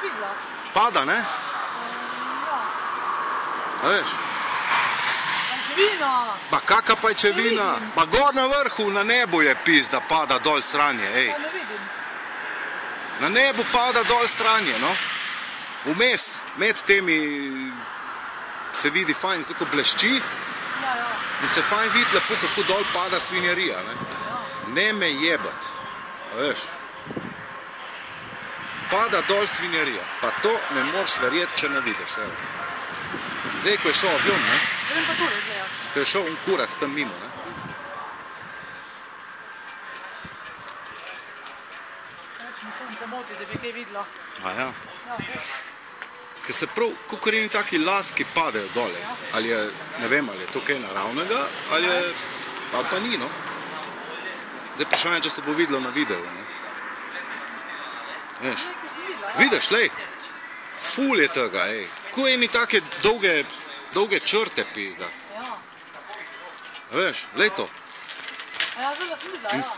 videla. Pada, ne? Ja. A veš? Pajčevina. Pa kaka pajčevina? Pa gor na vrhu, na nebu je pizda, pada dol sranje, ej. Ja, ne vidim. Na nebu pada dol sranje, no. Vmes, med temi se vidi fajn, zato ko blešči Ja, ja. in se fajn vidi lepo, kako dol pada svinjarija, ne. Ne me jebat, a veš. Pada dol svinjarija, pa to ne moreš verjeti, če ne vidiš, evo. Zdaj, ko je šel avion, ne, Grem pa tule gledat. ko je šel un kurac tam mimo, ne. Reč mi sonce moti, da bi kaj videla. A ja. Ja, Ker se prav, kakor eni taki laski padejo dole. Ali je, ne vem, ali je to kaj naravnega, ali pa ni, no. Zdaj vprašanje, če se bo videlo na videu, ne. Veš, nekaj sem videla. Ja. vidiš, lej, ful je tega, ej. Ko eni take dolge črte pizda. Ja. Veš, lej to. Ja, zdaj sem videla, In ja.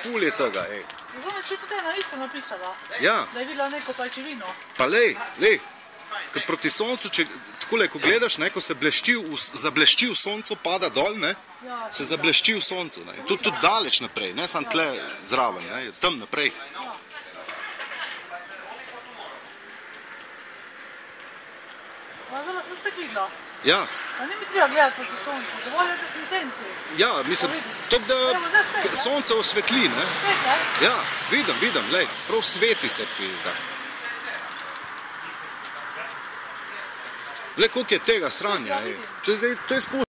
ful je tega, ej. Zdaj me če tudi ena isto napisala, Ja, da je videla neko pajčevino. pa lej, ker proti soncu, če takole, ko gledaš, ne, ko se zablešči v soncu, pada dol, ne, Ja, se zablešči v soncu, ne. Tudi daleč naprej, ne samo tle zraven, ne, tam naprej. Ja, zdaj sem spet videla. Ja, A ni mi treba gledati proti soncu, dovolj je, da sem v senci. ja, mislim, tako da Evo, zdaj spet, ne? sonce osvetli, ne. Spet, ne? Ja, vidim, lej, prav sveti se pizda. Glej, koliko je tega sranja, ej. To je spust.